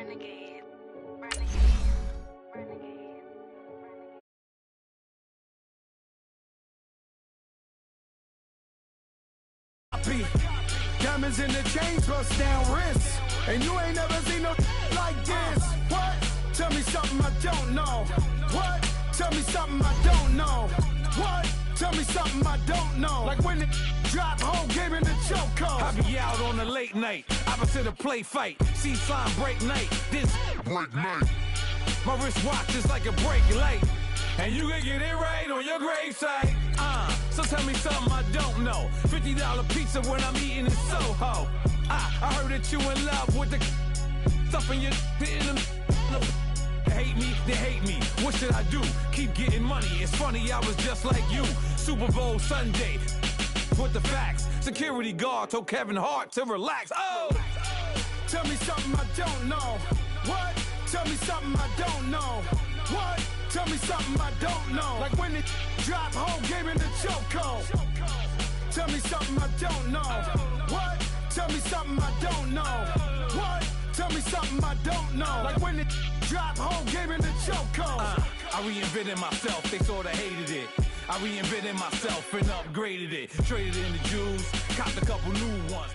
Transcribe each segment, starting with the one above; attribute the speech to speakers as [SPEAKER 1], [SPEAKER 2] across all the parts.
[SPEAKER 1] Renegade.
[SPEAKER 2] Diamonds in the chains, bust down wrists. And you ain't never seen no like this. What? Tell me something I don't know. What? Tell me something I don't know. What? Tell me something I don't know. Like when the drop home, gave in the chokehold.
[SPEAKER 3] I be out on a late night, opposite a play fight. See sign break night, this break night. My wristwatch is like a brake light. And you can get it right on your gravesite. So tell me something I don't know. $50 pizza when I'm eating in Soho. I heard that you in love with the stuff in your hate me, they hate me. What should I do? Keep getting money. It's funny, I was just like you. Super Bowl Sunday. With the facts. Security guard told Kevin Hart to relax. Oh!
[SPEAKER 2] Tell me something I don't know. What? Tell me something I don't know. What? Tell me something I don't know. Like when the drop home, gave in the chokehold. Tell me something I don't know. What? Tell me something I don't know. What? Tell me something I don't know. Like when the drop home, gave in the chokehold.
[SPEAKER 3] I reinvented myself, they sorta hated it. I reinvented myself and upgraded it. Traded in the Jews, copped a couple new ones.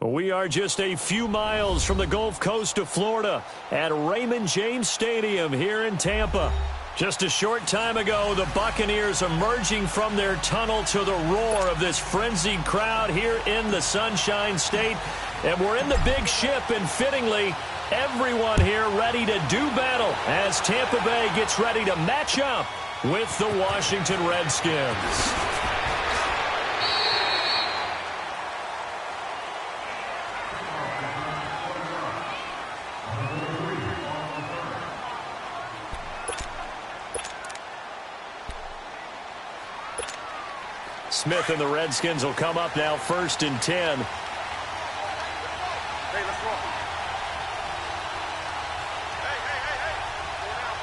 [SPEAKER 4] We are just a few miles from the Gulf Coast of Florida at Raymond James Stadium here in Tampa. Just a short time ago, the Buccaneers emerging from their tunnel to the roar of this frenzied crowd here in the Sunshine State. And we're in the big ship, and fittingly, everyone here ready to do battle as Tampa Bay gets ready to match up with the Washington Redskins. Smith and the Redskins will come up now, 1st and 10.
[SPEAKER 5] Hey, let's roll. Hey.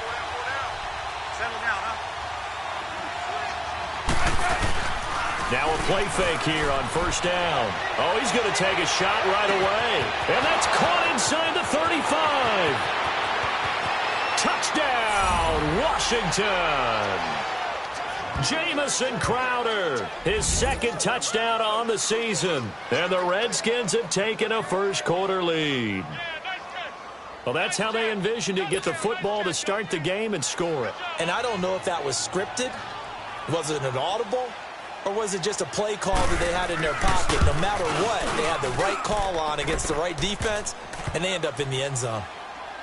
[SPEAKER 5] Pull down. Settle down, huh?
[SPEAKER 4] Now a play fake here on 1st down. Oh, he's going to take a shot right away. And that's caught inside the 35. Touchdown, Washington. Jamison Crowder, his 2nd touchdown on the season. And the Redskins have taken a first-quarter lead. Well, that's how they envisioned it, get the football to start the game and score it.
[SPEAKER 6] And I don't know if that was scripted. Was it an audible? Or was it just a play call that they had in their pocket? No matter what, they had the right call on against the right defense, and they end up in the end zone.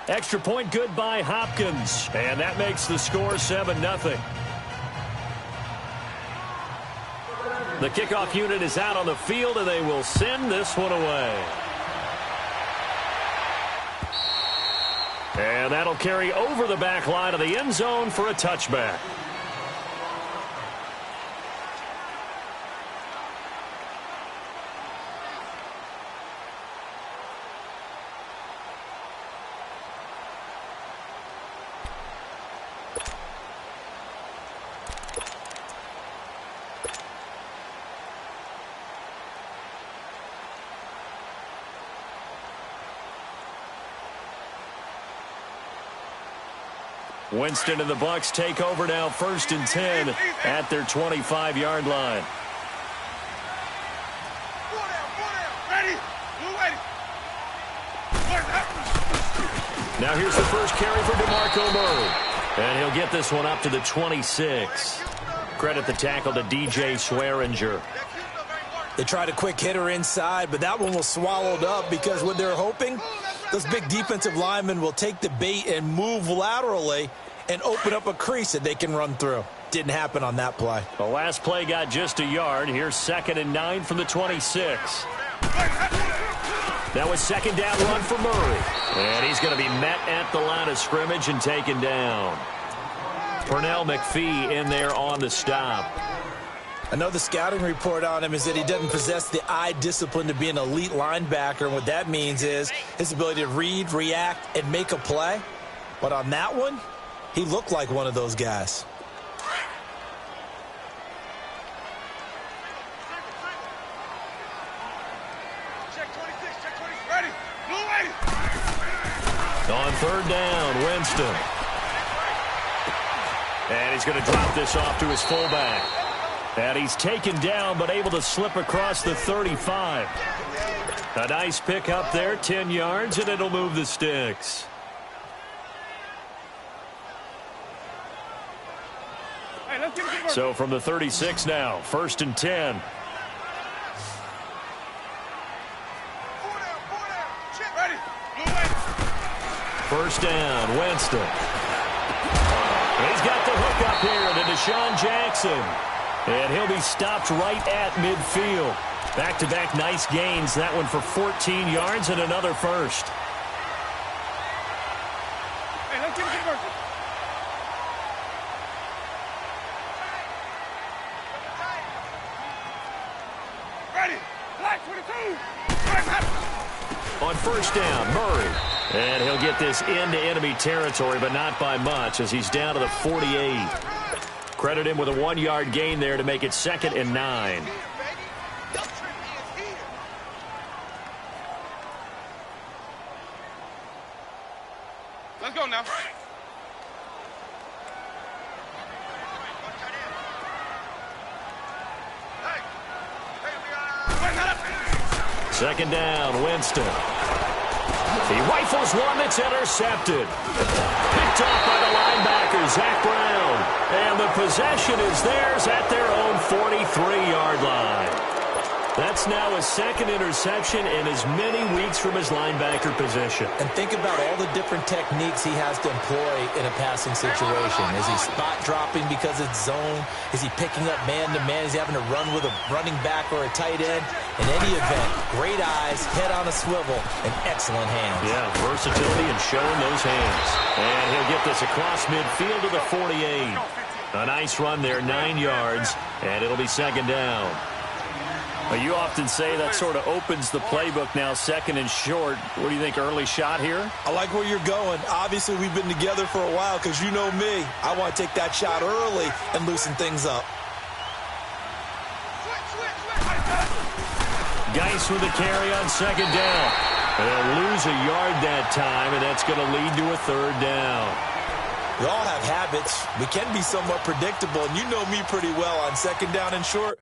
[SPEAKER 4] Extra point good by Hopkins. And that makes the score 7-0. The kickoff unit is out on the field, and they will send this one away. And that'll carry over the back line of the end zone for a touchback. Winston and the Bucs take over now, 1st and 10 at their 25-yard line. Now here's the first carry for DeMarco Murray. And he'll get this one up to the 26. Credit the tackle to DJ Swearinger.
[SPEAKER 6] They tried a quick hitter inside, but that one was swallowed up because what they're hoping, those big defensive linemen will take the bait and move laterally and open up a crease that they can run through. Didn't happen on that play.
[SPEAKER 4] The last play got just a yard. Here's 2nd and 9 from the 26. Now a 2nd down run for Murray. And he's going to be met at the line of scrimmage and taken down. Pernell McPhee in there on the stop.
[SPEAKER 6] Another scouting report on him is that he doesn't possess the eye discipline to be an elite linebacker. And what that means is his ability to read, react, and make a play. But on that one, he looked like one of those guys.
[SPEAKER 5] Check 26, ready. Blue 80.
[SPEAKER 4] third down, Winston. And he's going to drop this off to his fullback. And he's taken down, but able to slip across the 35. A nice pick up there, 10 yards, and it'll move the sticks. So from the 36 now, 1st and 10. First down, Winston. He's got the hook up here to Deshaun Jackson. And he'll be stopped right at midfield. Back-to-back nice gains. That one for 14 yards and another first.
[SPEAKER 5] Hey, let's get it first. Ready. Black 22.
[SPEAKER 4] On first down, Murray. And he'll get this into enemy territory, but not by much as he's down to the 48. Credit him with a 1-yard gain there to make it 2nd and 9.
[SPEAKER 5] Let's go now.
[SPEAKER 4] Second down, Winston. He rifles one that's intercepted. Picked off by the linebacker, Zach Brown. And the possession is theirs at their own 43-yard line. That's now his 2nd interception in as many weeks from his linebacker position.
[SPEAKER 6] And think about all the different techniques he has to employ in a passing situation. Is he spot dropping because it's zone? Is he picking up man-to-man? Is he having to run with a running back or a tight end? In any event, great eyes, head on a swivel, and excellent hands.
[SPEAKER 4] Yeah, versatility and showing those hands. And he'll get this across midfield to the 48. A nice run there, 9 yards, and it'll be 2nd down. Well, you often say that sort of opens the playbook now, 2nd and short. What do you think, early shot here?
[SPEAKER 6] I like where you're going. Obviously, we've been together for a while because you know me. I want to take that shot early and loosen things up.
[SPEAKER 4] Geis with the carry on 2nd down. And they'll lose a yard that time, and that's going to lead to a 3rd down.
[SPEAKER 6] We all have habits. We can be somewhat predictable, and you know me pretty well on 2nd down and short.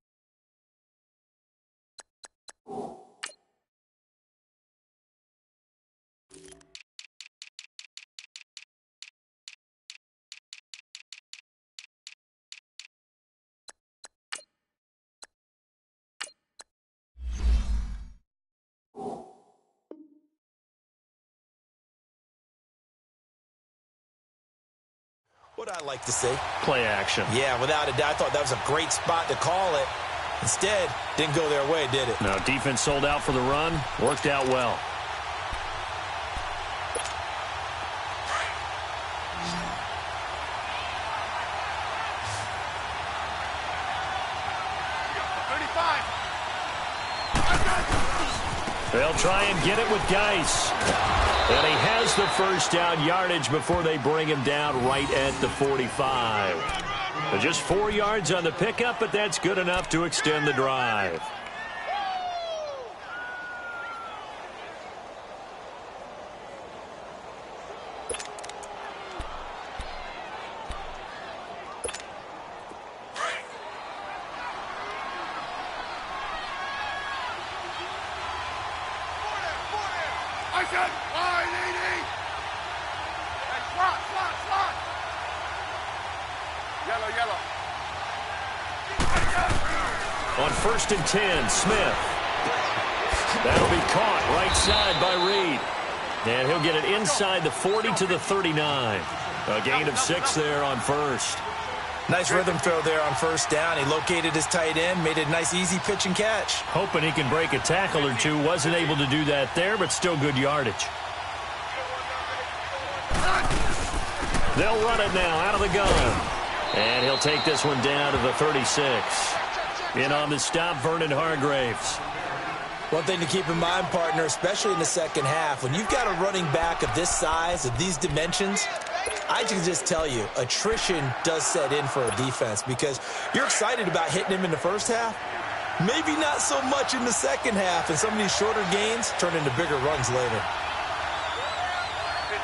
[SPEAKER 6] What I like to say.
[SPEAKER 4] Play action.
[SPEAKER 6] Yeah, without a doubt. I thought that was a great spot to call it. Instead, didn't go their way, did it?
[SPEAKER 4] No, defense sold out for the run. Worked out well. They'll try and get it with Geis. And he has the first down yardage before they bring him down right at the 45. So just 4 yards on the pickup, but that's good enough to extend the drive. On 1st and 10, Smith. That'll be caught right side by Reed. And he'll get it inside the 40 to the 39. A gain of 6 there on first.
[SPEAKER 6] Nice rhythm throw there on 1st down. He located his tight end, made it a nice easy pitch and catch.
[SPEAKER 4] Hoping he can break a tackle or two. Wasn't able to do that there, but still good yardage. They'll run it now out of the gun. And he'll take this one down to the 36. In on the stop, Vernon Hargraves.
[SPEAKER 6] One thing to keep in mind, partner, especially in the second half, when you've got a running back of this size, of these dimensions, I can just tell you, attrition does set in for a defense because you're excited about hitting him in the first half. Maybe not so much in the second half, and some of these shorter gains turn into bigger runs later.
[SPEAKER 5] 15.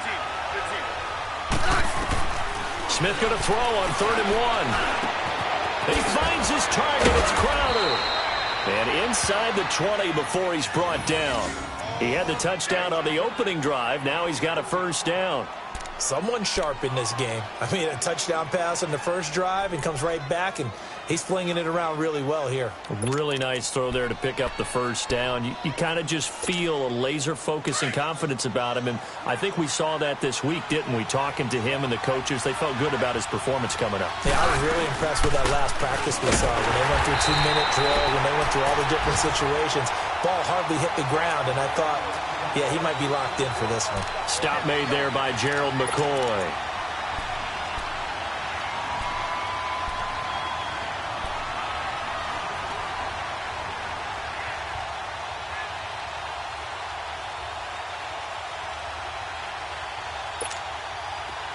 [SPEAKER 4] Smith going to throw on 3rd and 1. He finds his target. It's Crowder. And inside the 20 before he's brought down. He had the touchdown on the opening drive. Now he's got a first down.
[SPEAKER 6] Someone sharp in this game. I mean, a touchdown pass on the first drive and comes right back, and he's flinging it around really well here.
[SPEAKER 4] A really nice throw there to pick up the first down. You kind of just feel a laser focus and confidence about him, and I think we saw that this week, didn't we? Talking to him and the coaches, they felt good about his performance coming up.
[SPEAKER 6] Yeah, I was really impressed with that last practice we saw when they went through 2-minute drill, when they went through all the different situations. Ball hardly hit the ground, and I thought, yeah, he might be locked in for this one.
[SPEAKER 4] Stop made there by Gerald McCoy.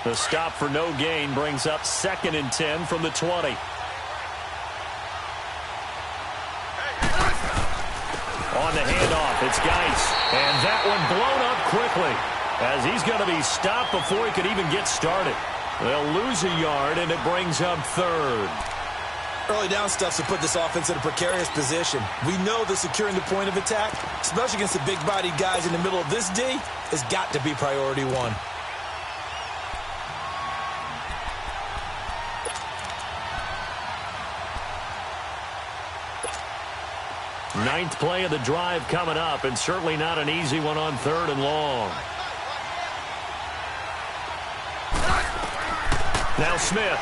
[SPEAKER 4] The stop for no gain brings up 2nd and 10 from the 20. On the handoff, it's Geis. And that one blown up quickly as he's going to be stopped before he could even get started. They'll lose a yard, and it brings up 3rd.
[SPEAKER 6] Early down stuff to put this offense in a precarious position. We know that securing the point of attack, especially against the big-bodied guys in the middle of this D, has got to be priority 1.
[SPEAKER 4] Ninth play of the drive coming up, and certainly not an easy one on 3rd and long. Now Smith.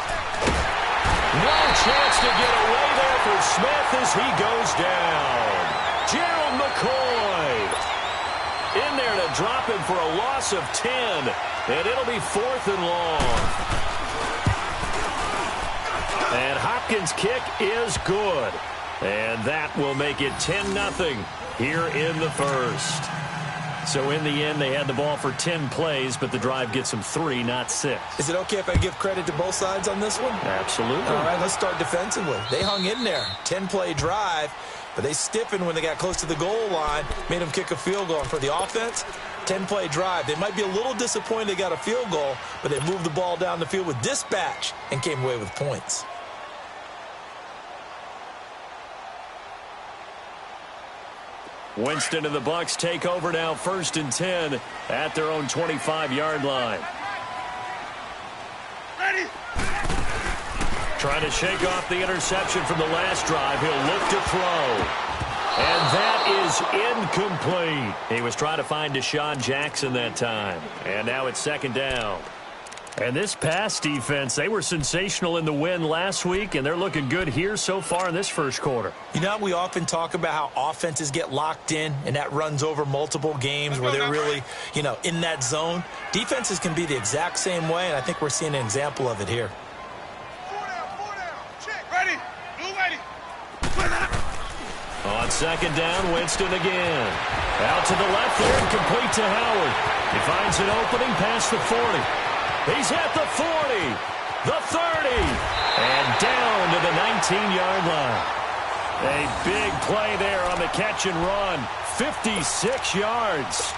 [SPEAKER 4] No chance to get away there for Smith as he goes down. Gerald McCoy in there to drop him for a loss of 10, and it'll be 4th and long. And Hopkins' kick is good. And that will make it 10-0 here in the first. So in the end, they had the ball for 10 plays, but the drive gets them 3, not 6.
[SPEAKER 6] Is it okay if I give credit to both sides on this one?
[SPEAKER 4] Absolutely.
[SPEAKER 6] All right, let's start defensively. They hung in there. 10-play drive, but they stiffened when they got close to the goal line, made them kick a field goal. And for the offense, 10-play drive. They might be a little disappointed they got a field goal, but they moved the ball down the field with dispatch and came away with points.
[SPEAKER 4] Winston and the Bucs take over now, 1st and 10 at their own 25-yard line.
[SPEAKER 5] Ready.
[SPEAKER 4] Trying to shake off the interception from the last drive. He'll look to throw. And that is incomplete. He was trying to find Deshaun Jackson that time. And now it's 2nd down. And this pass defense, they were sensational in the win last week, and they're looking good here so far in this first quarter.
[SPEAKER 6] You know, we often talk about how offenses get locked in, and that runs over multiple games where they're really, in that zone. Defenses can be the exact same way, and I think we're seeing an example of it here.
[SPEAKER 5] 4 down. Check. Ready. Blue ready.
[SPEAKER 4] On 2nd down, Winston again. Out to the left there and complete to Howard. He finds an opening past the 40. He's at the 40, the 30, and down to the 19-yard line. A big play there on the catch and run, 56 yards.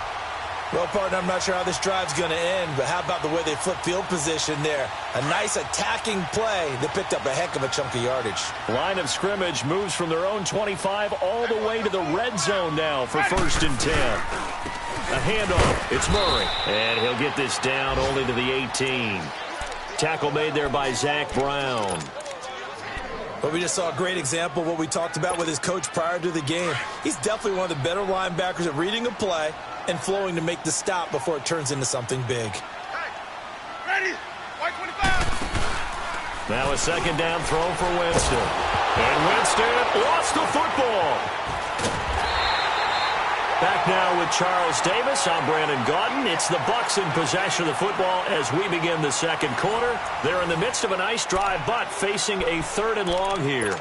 [SPEAKER 6] Well, partner, I'm not sure how this drive's going to end, but how about the way they flip field position there? A nice attacking play that picked up a heck of a chunk of yardage.
[SPEAKER 4] Line of scrimmage moves from their own 25 all the way to the red zone now for 1st and 10. A handoff. It's Murray. And he'll get this down only to the 18. Tackle made there by Zach Brown.
[SPEAKER 6] But we just saw a great example of what we talked about with his coach prior to the game. He's definitely one of the better linebackers at reading a play and flowing to make the stop before it turns into something big.
[SPEAKER 5] Hey. Ready. White 25.
[SPEAKER 4] Now a 2nd down throw for Winston. And Winston lost the football. Back now with Charles Davis. I'm Brandon Gaudin. It's the Bucs in possession of the football as we begin the 2nd quarter. They're in the midst of a nice drive, but facing a 3rd and long here.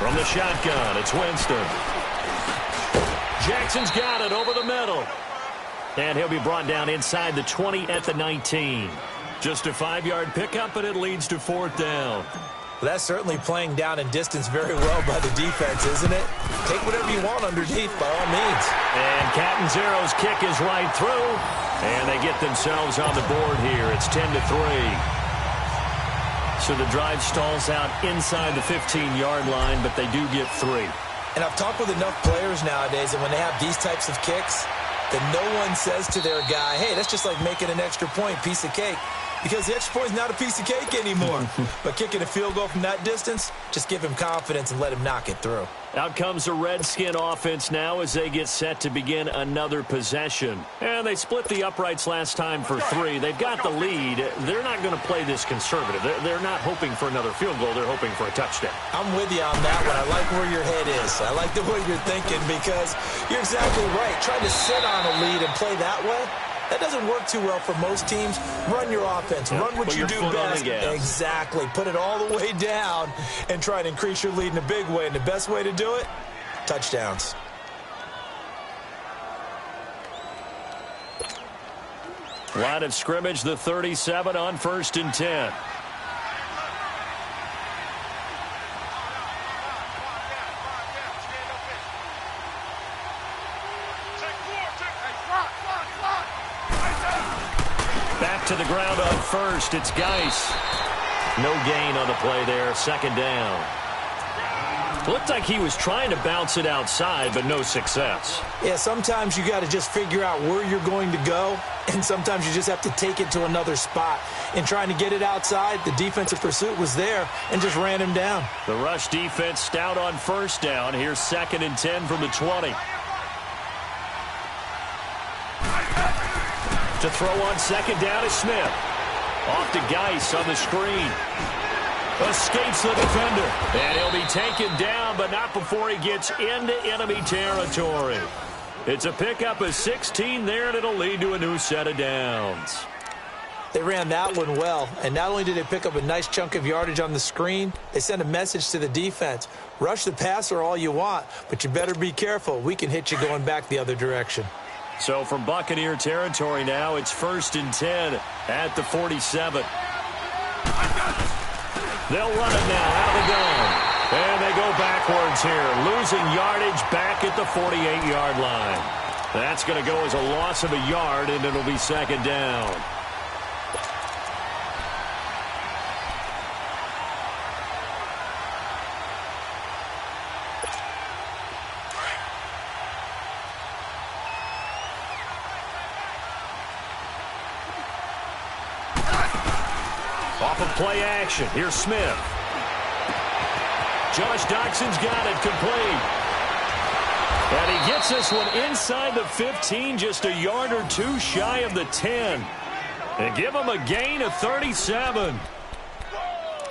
[SPEAKER 4] From the shotgun, it's Winston. Jackson's got it over the middle. And he'll be brought down inside the 20 at the 19. Just a 5-yard pickup, and it leads to 4th down.
[SPEAKER 6] Well, that's certainly playing down and distance very well by the defense, isn't it? Take whatever you want underneath, by all means.
[SPEAKER 4] And Catanzaro's kick is right through, and they get themselves on the board here. It's 10-3. So the drive stalls out inside the 15-yard line, but they do get 3.
[SPEAKER 6] And I've talked with enough players nowadays, and when they have these types of kicks, that no one says to their guy, hey, that's just like making an extra point, piece of cake. Because the extra point is not a piece of cake anymore. But kicking a field goal from that distance, just give him confidence and let him knock it through.
[SPEAKER 4] Out comes the Redskin offense now as they get set to begin another possession. And they split the uprights last time for 3. They've got the lead. They're not going to play this conservative. They're not hoping for another field goal. They're hoping for a touchdown.
[SPEAKER 6] I'm with you on that one. I like where your head is. I like the way you're thinking because you're exactly right. Trying to sit on a lead and play that way, that doesn't work too well for most teams. Run your offense. Run what you do best. Exactly. Put it all the way down and try to increase your lead in a big way. And the best way to do it, touchdowns.
[SPEAKER 4] Line of scrimmage, the 37 on 1st and 10. Back to the ground on 1st. It's Geis. No gain on the play there. 2nd down. Looked like he was trying to bounce it outside, but no success.
[SPEAKER 6] Yeah, sometimes you got to just figure out where you're going to go, and sometimes you just have to take it to another spot. In trying to get it outside, the defensive pursuit was there and just ran him down.
[SPEAKER 4] The rush defense stout on 1st down. Here's 2nd and 10 from the 20. To throw on 2nd down is Smith. Off to Geis on the screen. Escapes the defender. And he'll be taken down, but not before he gets into enemy territory. It's a pickup of 16 there, and it'll lead to a new set of downs.
[SPEAKER 6] They ran that one well, and not only did they pick up a nice chunk of yardage on the screen, they sent a message to the defense. Rush the passer all you want, but you better be careful. We can hit you going back the other direction.
[SPEAKER 4] So from Buccaneer territory now, it's 1st and 10 at the 47. They'll run it now out of the gun. And they go backwards here, losing yardage back at the 48-yard line. That's going to go as a loss of a yard, and it'll be 2nd down. Off of play action, here's Smith. Josh Doxson's got it complete. And he gets this one inside the 15, just a yard or two shy of the 10. And give him a gain of 37.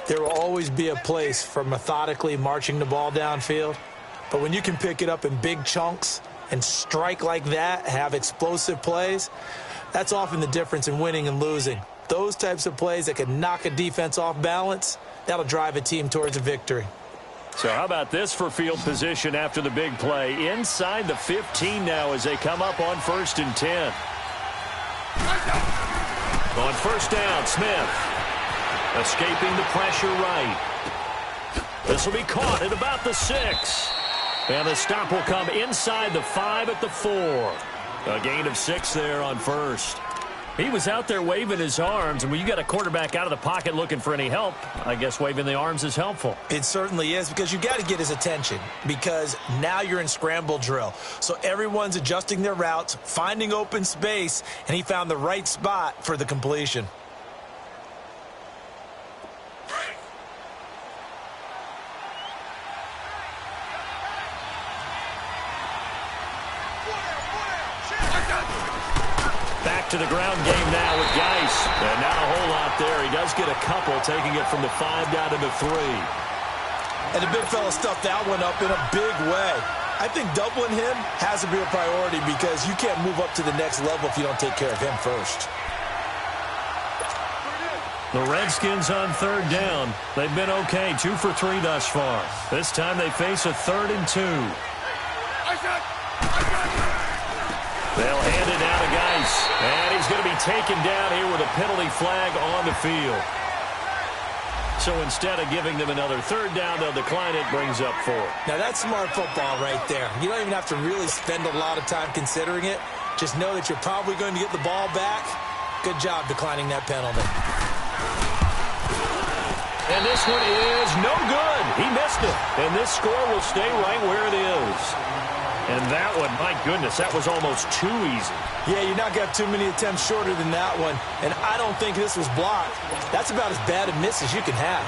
[SPEAKER 6] There will always be a place for methodically marching the ball downfield. But when you can pick it up in big chunks and strike like that, have explosive plays, that's often the difference in winning and losing. Those types of plays that can knock a defense off balance, that'll drive a team towards a victory.
[SPEAKER 4] So how about this for field position after the big play? Inside the 15 now as they come up on 1st and 10. On 1st down, Smith. Escaping the pressure right. This will be caught at about the 6. And the stop will come inside the 5 at the 4. A gain of 6 there on 1st. He was out there waving his arms, and when you got a quarterback out of the pocket looking for any help, I guess waving the arms is helpful.
[SPEAKER 6] It certainly is, because you got to get his attention, because now you're in scramble drill. So everyone's adjusting their routes, finding open space, and he found the right spot for the completion.
[SPEAKER 4] To the ground game now with Geis. And not a whole lot there. He does get a couple, taking it from the 5 down to the 3.
[SPEAKER 6] And the big fella stuffed that one up in a big way. I think doubling him has to be a priority because you can't move up to the next level if you don't take care of him first.
[SPEAKER 4] The Redskins on 3rd down. They've been okay, 2 for 3 thus far. This time they face a 3rd and 2. They'll hand it out to Geis. And he's going to be taken down here with a penalty flag on the field. So instead of giving them another third down, they'll decline it, brings up 4.
[SPEAKER 6] Now that's smart football right there. You don't even have to really spend a lot of time considering it. Just know that you're probably going to get the ball back. Good job declining that penalty.
[SPEAKER 4] And this one is no good. He missed it. And this score will stay right where it is. And that one, my goodness, that was almost too easy.
[SPEAKER 6] Yeah, you're not going to have too many attempts shorter than that one. And I don't think this was blocked. That's about as bad a miss as you can have.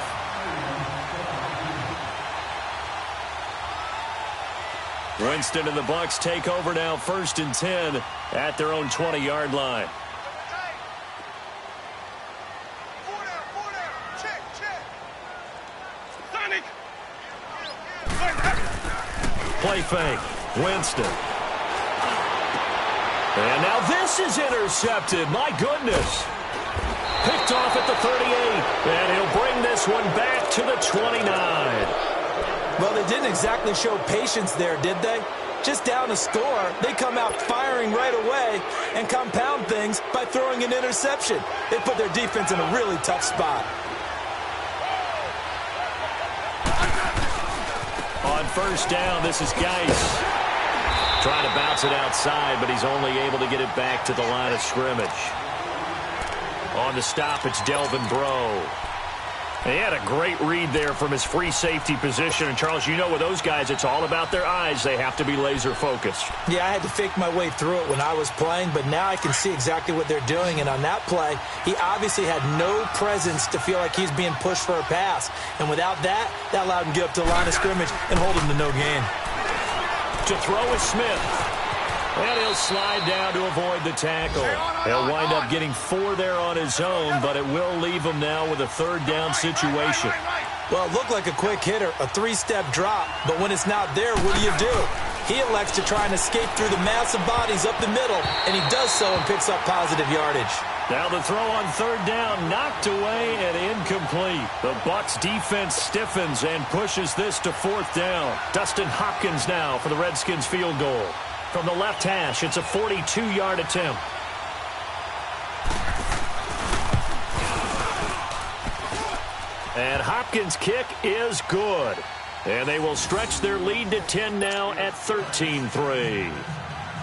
[SPEAKER 4] Winston and the Bucs take over now, 1st and 10 at their own 20-yard line. Play fake. Winston. And now this is intercepted. My goodness. Picked off at the 38. And he'll bring this one back to the 29.
[SPEAKER 6] Well, they didn't exactly show patience there, did they? Just down a score, they come out firing right away and compound things by throwing an interception. They put their defense in a really tough spot.
[SPEAKER 4] On 1st down, this is Geis. Trying to bounce it outside, but he's only able to get it back to the line of scrimmage. On the stop, it's Delvin Breaux. He had a great read there from his free safety position. And, Charles, you know with those guys, it's all about their eyes. They have to be laser-focused.
[SPEAKER 6] Yeah, I had to fake my way through it when I was playing, but now I can see exactly what they're doing. And on that play, he obviously had no presence to feel like he's being pushed for a pass. And without that, that allowed him to get up to the line of scrimmage and hold him to no gain.
[SPEAKER 4] To throw is Smith. And he'll slide down to avoid the tackle. He'll wind up getting 4 there on his own, but it will leave him now with a 3rd down situation.
[SPEAKER 6] Well, it looked like a quick hitter, a 3-step drop, but when it's not there, what do? He elects to try and escape through the massive bodies up the middle, and he does so and picks up positive yardage.
[SPEAKER 4] Now the throw on 3rd down, knocked away and incomplete. The Bucs defense stiffens and pushes this to 4th down. Dustin Hopkins now for the Redskins field goal. From the left hash, it's a 42-yard attempt. And Hopkins' kick is good. And they will stretch their lead to 10 now at 13-3.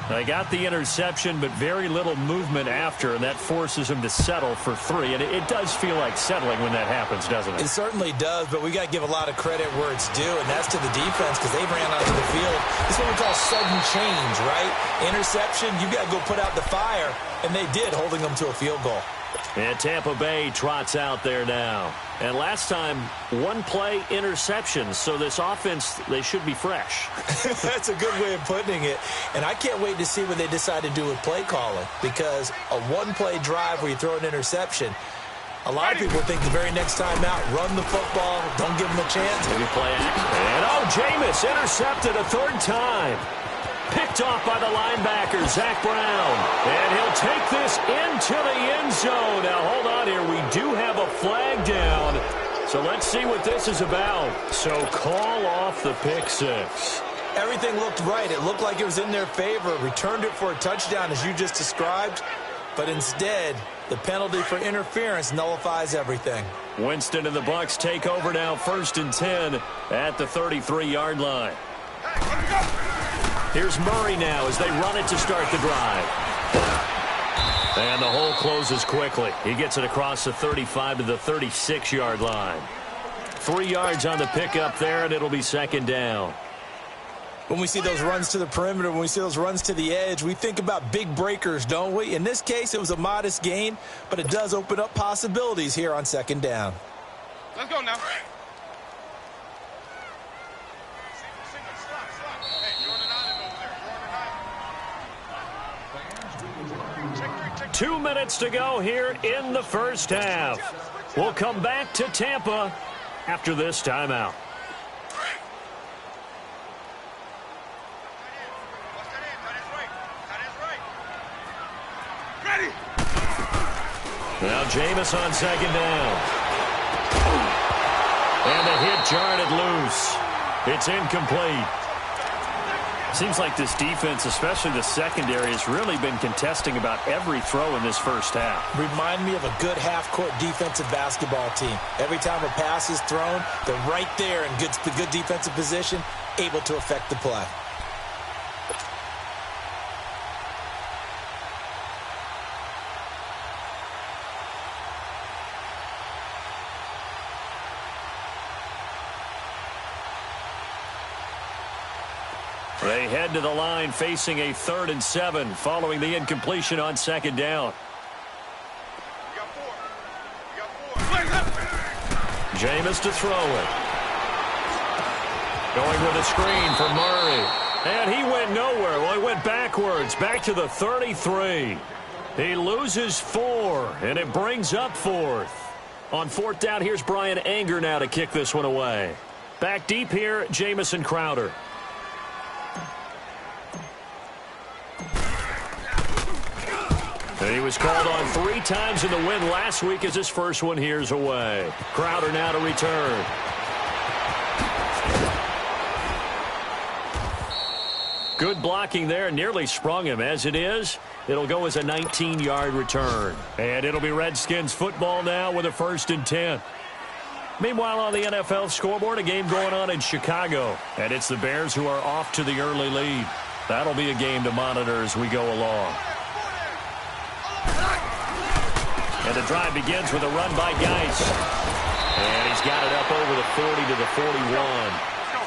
[SPEAKER 4] They got the interception, but very little movement after, and that forces him to settle for 3. And it does feel like settling when that happens, doesn't it?
[SPEAKER 6] It certainly does, but we got to give a lot of credit where it's due, and that's to the defense because they ran onto the field. This is what we call sudden change, right? Interception, you got to go put out the fire, and they did, holding them to a field goal.
[SPEAKER 4] And Tampa Bay trots out there now. And last time, 1-play interceptions. So this offense, they should be fresh.
[SPEAKER 6] That's a good way of putting it. And I can't wait to see what they decide to do with play calling. Because a 1-play drive where you throw an interception, a lot of people think the very next time out, run the football, don't give them a chance.
[SPEAKER 4] Maybe play action. And Jameis intercepted a 3rd time. Picked off by the linebacker, Zach Brown. And he'll take this into the end zone. Now, hold on here. We do have a flag down. So let's see what this is about. So call off the pick 6.
[SPEAKER 6] Everything looked right. It looked like it was in their favor. Returned it for a touchdown, as you just described. But instead, the penalty for interference nullifies everything.
[SPEAKER 4] Winston and the Bucs take over now, 1st and 10 at the 33-yard line. Here's Murray now as they run it to start the drive. And the hole closes quickly. He gets it across the 35 to the 36-yard line. 3 yards on the pickup there, and it'll be 2nd down.
[SPEAKER 6] When we see those runs to the perimeter, when we see those runs to the edge, we think about big breakers, don't we? In this case, it was a modest gain, but it does open up possibilities here on 2nd down.
[SPEAKER 5] Let's go now. Hey,
[SPEAKER 4] 2 minutes to go here in the 1st half. We'll come back to Tampa after this timeout. Now Jameis on 2nd down. And the hit jarred it loose. It's incomplete. Seems like this defense, especially the secondary, has really been contesting about every throw in this first half.
[SPEAKER 6] Remind me of a good half-court defensive basketball team. Every time a pass is thrown, they're right there in the good defensive position, able to affect the play.
[SPEAKER 4] They head to the line facing a 3rd and 7 following the incompletion on 2nd down. Jameis to throw it. Going with a screen for Murray. And he went nowhere. Well, he went backwards, back to the 33. He loses 4, and it brings up 4th. On 4th down, here's Brian Anger now to kick this one away. Back deep here, Jamison Crowder. And he was called on 3 times in the win last week as his first one here's away. Crowder now to return. Good blocking there, nearly sprung him. As it is, it'll go as a 19-yard return. And it'll be Redskins football now with a 1st and 10. Meanwhile, on the NFL scoreboard, a game going on in Chicago. And it's the Bears who are off to the early lead. That'll be a game to monitor as we go along. And the drive begins with a run by Geis. And he's got it up over the 40 to the 41.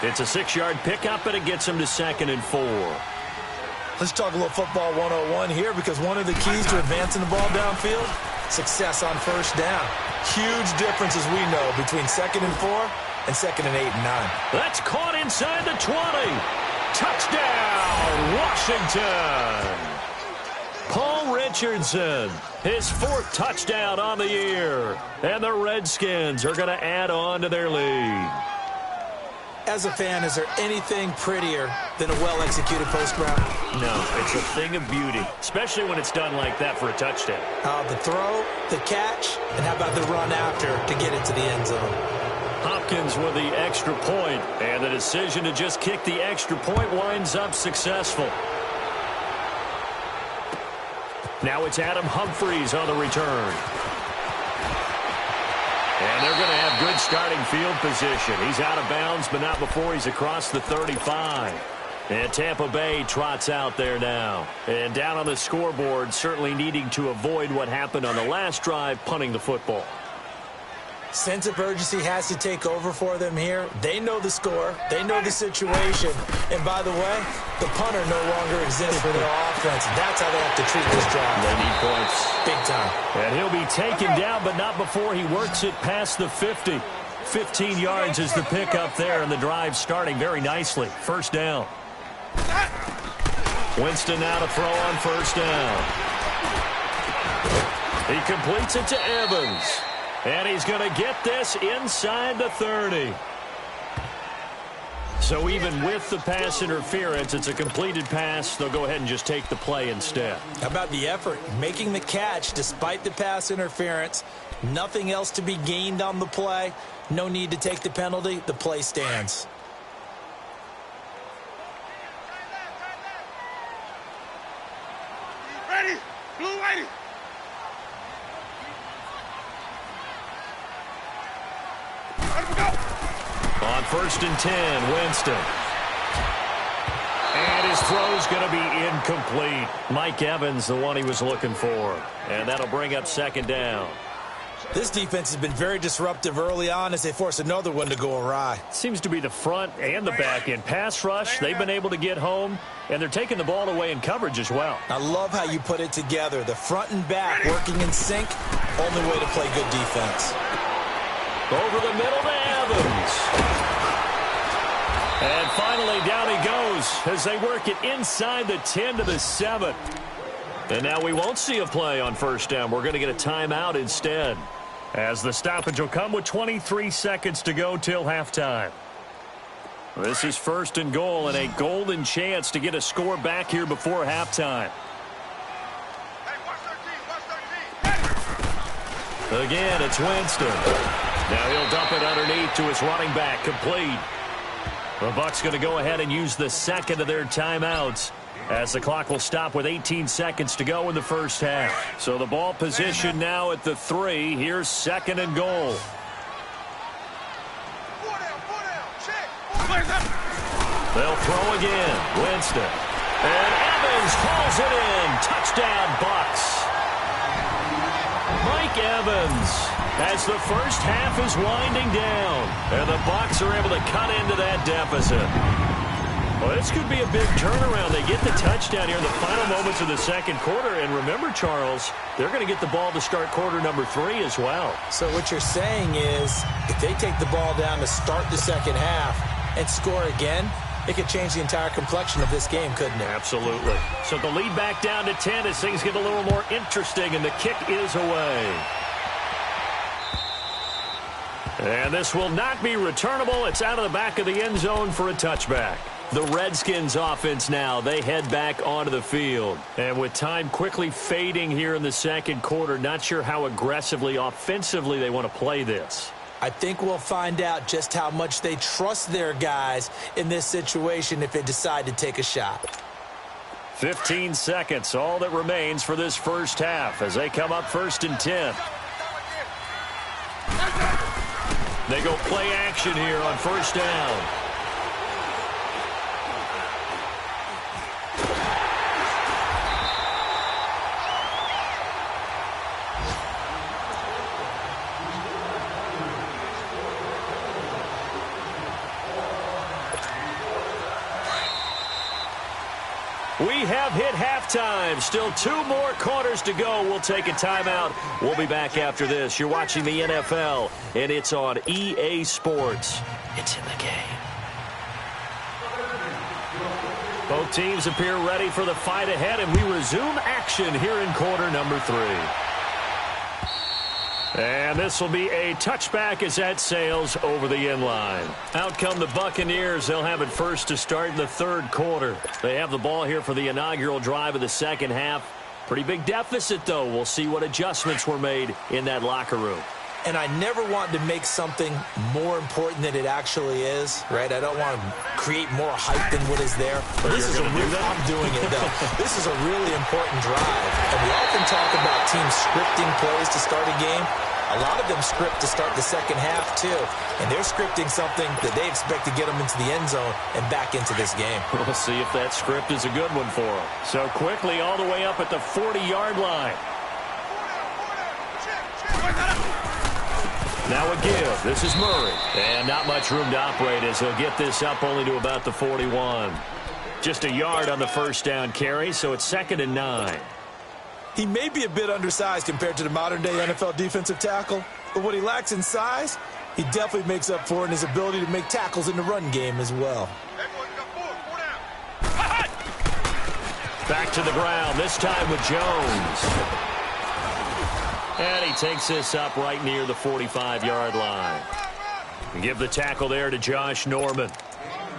[SPEAKER 4] It's a 6-yard pickup, and it gets him to 2nd and 4.
[SPEAKER 6] Let's talk a little football 101 here, because one of the keys to advancing the ball downfield, success on 1st down. Huge difference, as we know, between 2nd and 4 and 2nd and 8 and 9.
[SPEAKER 4] That's caught inside the 20. Touchdown, Washington. Paul Richardson, his 4th touchdown on the year. And the Redskins are going to add on to their lead.
[SPEAKER 6] As a fan, is there anything prettier than a well-executed post route?
[SPEAKER 4] No, it's a thing of beauty, especially when it's done like that for a touchdown.
[SPEAKER 6] The throw, the catch, and how about the run after to get into the end zone?
[SPEAKER 4] Hopkins with the extra point, and the decision to just kick the extra point winds up successful. Now it's Adam Humphries on the return. And they're going to have good starting field position. He's out of bounds, but not before he's across the 35. And Tampa Bay trots out there now. And down on the scoreboard, certainly needing to avoid what happened on the last drive, punting the football.
[SPEAKER 6] Sense of urgency has to take over for them here. They know the score. They know the situation. And by the way, the punter no longer exists for their offense. That's how they have to treat this drive.
[SPEAKER 4] They need points.
[SPEAKER 6] Big time.
[SPEAKER 4] And he'll be taken down, but not before he works it past the 50. 15 yards is the pickup there, and the drive starting very nicely. 1st down. Winston now to throw on 1st down. He completes it to Evans. And he's going to get this inside the 30. So even with the pass interference, it's a completed pass. They'll go ahead and just take the play instead.
[SPEAKER 6] How about the effort? Making the catch despite the pass interference. Nothing else to be gained on the play. No need to take the penalty. The play stands.
[SPEAKER 5] Ready? Blue lady.
[SPEAKER 4] On 1st and 10, Winston. And his throw's going to be incomplete. Mike Evans, the one he was looking for. And that'll bring up 2nd down.
[SPEAKER 6] This defense has been very disruptive early on as they force another one to go awry.
[SPEAKER 4] Seems to be the front and the back end. Pass rush, they've been able to get home, and they're taking the ball away in coverage as well.
[SPEAKER 6] I love how you put it together. The front and back working in sync. Only way to play good defense.
[SPEAKER 4] Over the middle to Evans. And finally, down he goes as they work it inside the 10 to the 7. And now we won't see a play on 1st down. We're going to get a timeout instead, as the stoppage will come with 23 seconds to go till halftime. This is 1st and goal, and a golden chance to get a score back here before halftime.
[SPEAKER 5] Hey, watch 13.
[SPEAKER 4] Again, it's Winston. Now he'll dump it underneath to his running back, complete. The Bucs going to go ahead and use the second of their timeouts as the clock will stop with 18 seconds to go in the first half. So the ball position now at the 3. Here's second and goal. They'll throw again. Winston. And Evans calls it in. Touchdown, Bucs. Mike Evans, as the first half is winding down, and the Bucs are able to cut into that deficit. Well, this could be a big turnaround. They get the touchdown here in the final moments of the second quarter. And remember, Charles, they're going to get the ball to start quarter number 3 as well. So
[SPEAKER 6] what you're saying is if they take the ball down to start the second half and score again, it could change the entire complexion of this game, couldn't it?
[SPEAKER 4] Absolutely. So the lead back down to 10 as things get a little more interesting, and the kick is away. And this will not be returnable. It's out of the back of the end zone for a touchback. The Redskins offense now, they head back onto the field. And with time quickly fading here in the second quarter, not sure how aggressively, offensively they want to play this.
[SPEAKER 6] I think we'll find out just how much they trust their guys in this situation if they decide to take a shot.
[SPEAKER 4] 15 seconds, all that remains for this first half as they come up 1st and 10. They go play action here on 1st down. We have hit halftime. Still 2 more quarters to go. We'll take a timeout. We'll be back after this. You're watching the NFL, and it's on EA Sports. It's in the game. Both teams appear ready for the fight ahead, and we resume action here in quarter number 3. And this will be a touchback as that sails over the end line. Out come the Buccaneers. They'll have it first to start in the third quarter. They have the ball here for the inaugural drive of the second half. Pretty big deficit, though. We'll see what adjustments were made in that locker room.
[SPEAKER 6] And I never want to make something more important than it actually is, right? I don't want to create more hype than what is there. But this is a real, I'm doing it, though. This is a really important drive. And we often talk about teams scripting plays to start a game. A lot of them script to start the second half, too. And they're scripting something that they expect to get them into the end zone and back into this game.
[SPEAKER 4] We'll see if that script is a good one for them. So quickly all the way up at the 40-yard line. Now a give. This is Murray. And not much room to operate as he'll get this up only to about the 41. Just a yard on the first down carry, so it's 2nd and 9.
[SPEAKER 6] He may be a bit undersized compared to the modern-day NFL defensive tackle, but what he lacks in size, he definitely makes up for in his ability to make tackles in the run game as well.
[SPEAKER 4] Back to the ground, this time with Jones. And he takes this up right near the 45-yard line. Give the tackle there to Josh Norman.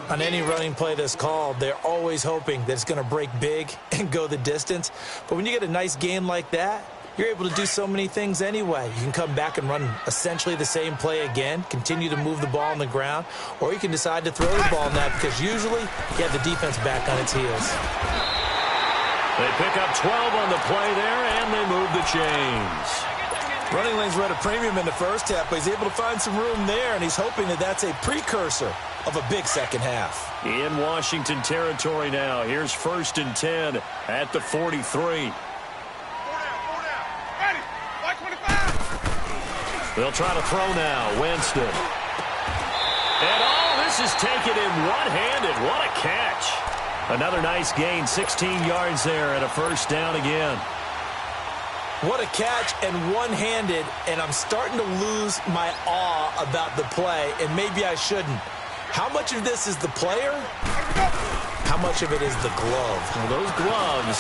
[SPEAKER 6] On any running play that's called, they're always hoping that it's going to break big and go the distance. But when you get a nice game like that, you're able to do so many things anyway. You can come back and run essentially the same play again, continue to move the ball on the ground, or you can decide to throw the ball now because usually you have the defense back on its heels.
[SPEAKER 4] They pick up 12 on the play there, and they move the chains.
[SPEAKER 6] Running lanes were at a premium in the first half, but he's able to find some room there, and he's hoping that that's a precursor of a big second half.
[SPEAKER 4] In Washington territory now. Here's 1st and 10 at the 43. They'll try to throw now. Winston. And all this is taken in one-handed. What a catch. Another nice gain, 16 yards there and a first down again.
[SPEAKER 6] What a catch and one-handed, and I'm starting to lose my awe about the play, and maybe I shouldn't. How much of this is the player? How much of it is the glove?
[SPEAKER 4] Well, those gloves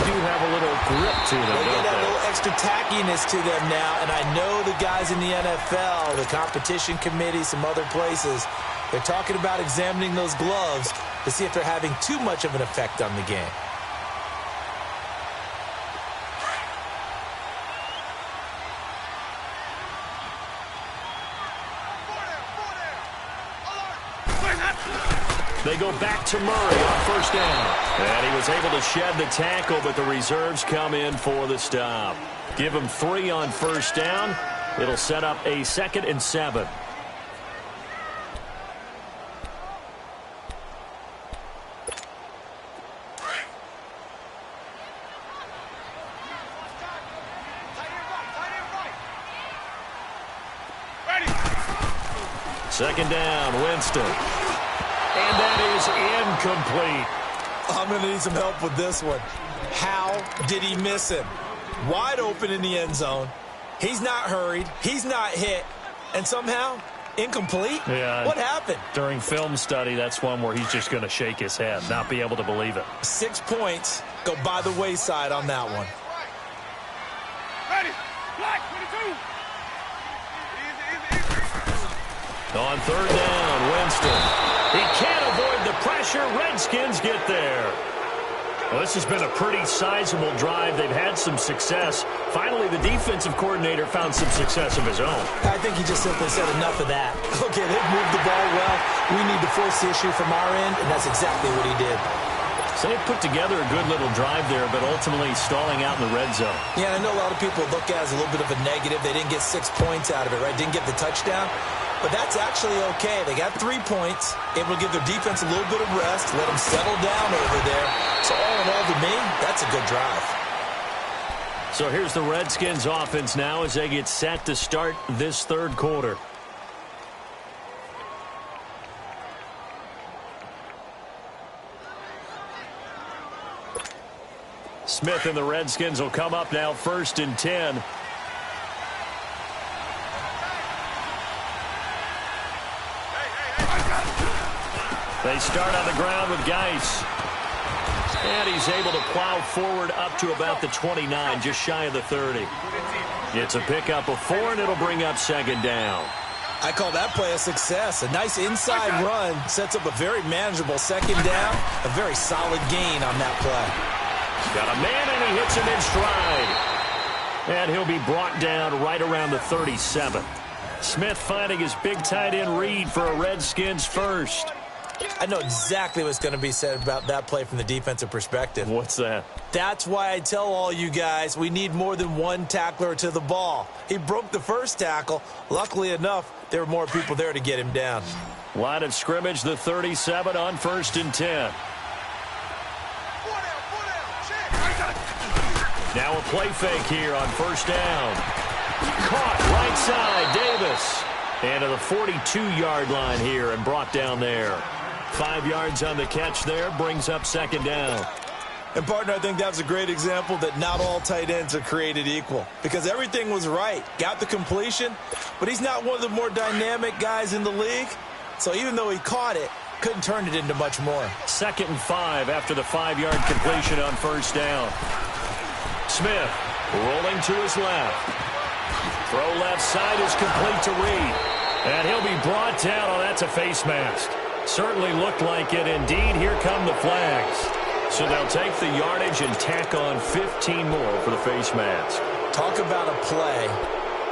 [SPEAKER 4] do have a little grip to them,
[SPEAKER 6] they
[SPEAKER 4] don't
[SPEAKER 6] get that
[SPEAKER 4] they?
[SPEAKER 6] little extra tackiness to them now, and I know the guys in the NFL, the competition committee, some other places, they're talking about examining those gloves to see if they're having too much of an effect on the game.
[SPEAKER 4] They go back to Murray on first down. And he was able to shed the tackle, but the reserves come in for the stop. Give him 3 on first down. It'll set up a 2nd and 7. Second down, Winston. And that is incomplete.
[SPEAKER 6] I'm going to need some help with this one. How did he miss him? Wide open in the end zone. He's not hurried. He's not hit. And somehow, incomplete?
[SPEAKER 4] Yeah.
[SPEAKER 6] What happened?
[SPEAKER 4] During film study, that's one where he's just going to shake his head, not be able to believe it.
[SPEAKER 6] 6 points go by the wayside on that one.
[SPEAKER 5] Ready. Black 22.
[SPEAKER 4] On third down, Winston. He can't avoid the pressure. Redskins get there. Well, this has been a pretty sizable drive. They've had some success. Finally, the defensive coordinator found some success of his own.
[SPEAKER 6] I think he just simply said enough of that. Okay, they've moved the ball well. We need to force the issue from our end, and that's exactly what he did.
[SPEAKER 4] So they put together a good little drive there, but ultimately stalling out in the red zone.
[SPEAKER 6] Yeah, I know a lot of people look at it as a little bit of a negative. They didn't get 6 points out of it, right? Didn't get the touchdown. But that's actually okay. They got 3 points, able to give their defense a little bit of rest, let them settle down over there. So all in all, to me, that's a good drive.
[SPEAKER 4] So here's the Redskins offense now as they get set to start this third quarter. Smith and the Redskins will come up now 1st and 10. They start on the ground with Geis. And he's able to plow forward up to about the 29, just shy of the 30. It's a pickup of 4, and it'll bring up 2nd down.
[SPEAKER 6] I call that play a success. A nice inside run sets up a very manageable 2nd down. A very solid gain on that play.
[SPEAKER 4] Got a man, and he hits him in stride. And he'll be brought down right around the 37. Smith finding his big tight end read for a Redskins first.
[SPEAKER 6] I know exactly what's going to be said about that play from the defensive perspective.
[SPEAKER 4] What's that?
[SPEAKER 6] That's why I tell all you guys we need more than one tackler to the ball. He broke the first tackle. Luckily enough, there were more people there to get him down.
[SPEAKER 4] Line of scrimmage, the 37 on 1st and 10. Now a play fake here on 1st down. Caught right side, Davis. And to the 42-yard line here and brought down there. 5 yards on the catch there, brings up 2nd down.
[SPEAKER 6] And, partner, I think that's a great example that not all tight ends are created equal. Because everything was right. Got the completion, but he's not one of the more dynamic guys in the league. So even though he caught it, couldn't turn it into much more.
[SPEAKER 4] 2nd and 5 after the 5-yard completion on 1st down. Smith rolling to his left. Throw left side is complete to Reed. And he'll be brought down. Oh, that's a face mask. Certainly looked like it. Indeed, here come the flags. So they'll take the yardage and tack on 15 more for the face mask.
[SPEAKER 6] Talk about a play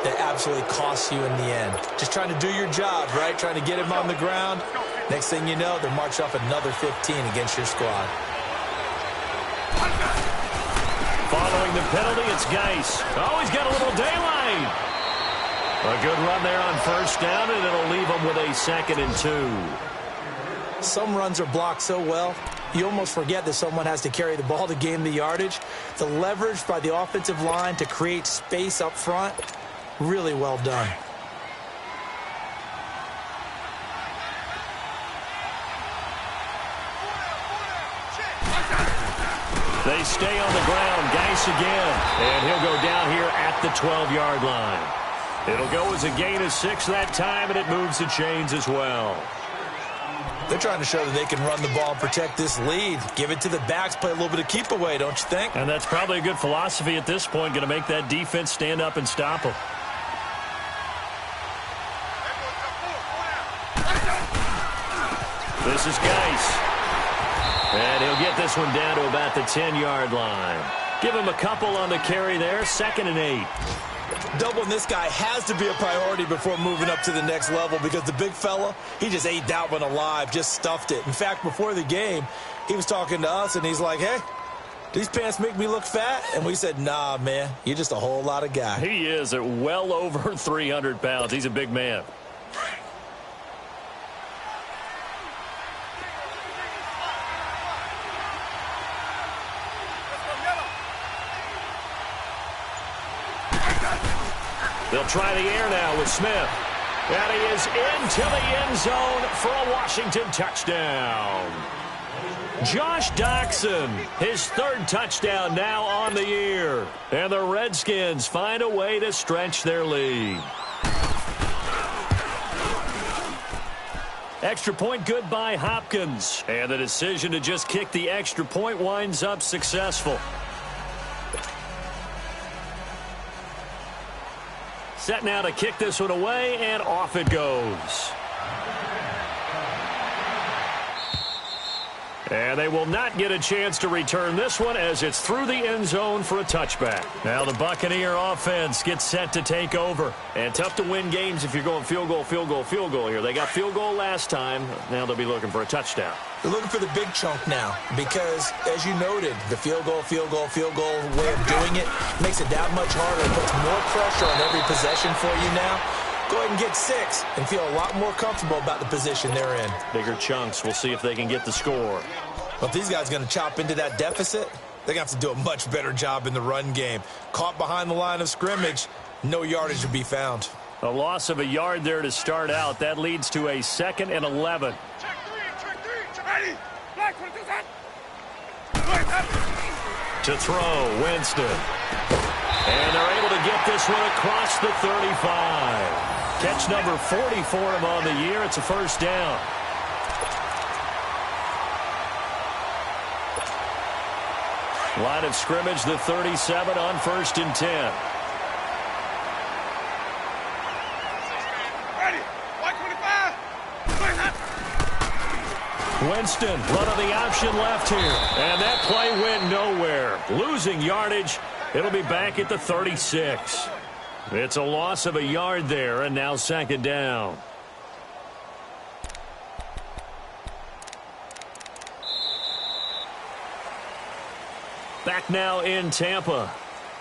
[SPEAKER 6] that absolutely costs you in the end. Just trying to do your job, right? Trying to get him on the ground. Next thing you know, they're marching off another 15 against your squad.
[SPEAKER 4] Following the penalty, it's Geis. Oh, he's got a little daylight. A good run there on 1st down, and it'll leave him with a 2nd and 2.
[SPEAKER 6] Some runs are blocked so well, you almost forget that someone has to carry the ball to gain the yardage. The leverage by the offensive line to create space up front, really well done.
[SPEAKER 4] They stay on the ground. Geis again. And he'll go down here at the 12-yard line. It'll go as a gain of 6 that time, and it moves the chains as well.
[SPEAKER 6] They're trying to show that they can run the ball and protect this lead. Give it to the backs, play a little bit of keep away, don't you think?
[SPEAKER 4] And that's probably a good philosophy at this point, going to make that defense stand up and stop them. This is Geis. And he'll get this one down to about the 10-yard line. Give him a couple on the carry there, 2nd and 8.
[SPEAKER 6] Doubling this guy has to be a priority before moving up to the next level because the big fella, he just ate that one alive, just stuffed it. In fact, before the game, he was talking to us, and he's like, hey, these pants make me look fat? And we said, nah, man, you're just a whole lot of guy.
[SPEAKER 4] He is at well over 300 pounds. He's a big man. They'll try the air now with Smith. And he is into the end zone for a Washington touchdown. Josh Doxson, his third touchdown now on the year. And the Redskins find a way to stretch their lead. Extra point good by Hopkins. And the decision to just kick the extra point winds up successful. Set now to kick this one away, and off it goes. And they will not get a chance to return this one as it's through the end zone for a touchback. Now the Buccaneer offense gets set to take over. And tough to win games if you're going field goal, field goal, field goal here. They got field goal last time. Now they'll be looking for a touchdown.
[SPEAKER 6] They're looking for the big chunk now because, as you noted, the field goal way of doing it makes it that much harder. It puts more pressure on every possession for you now. Go ahead and get 6 and feel a lot more comfortable about the position they're in.
[SPEAKER 4] Bigger chunks. We'll see if they can get the score.
[SPEAKER 6] Well, if these guys are going to chop into that deficit, they're going to have to do a much better job in the run game. Caught behind the line of scrimmage, no yardage to be found.
[SPEAKER 4] A loss of a yard there to start out. That leads to a 2nd and 11.
[SPEAKER 5] Check three. Ready. Black, what is that?
[SPEAKER 4] To throw, Winston. And they're able to get this one across the 35. Catch number 40 for him on the year. It's a first down. Line of scrimmage, the 37 on 1st and 10.
[SPEAKER 5] Ready. White 25.
[SPEAKER 4] Winston, run of the option left here. And that play went nowhere. Losing yardage. It'll be back at the 36. It's a loss of a yard there, and now 2nd down. Back now in Tampa.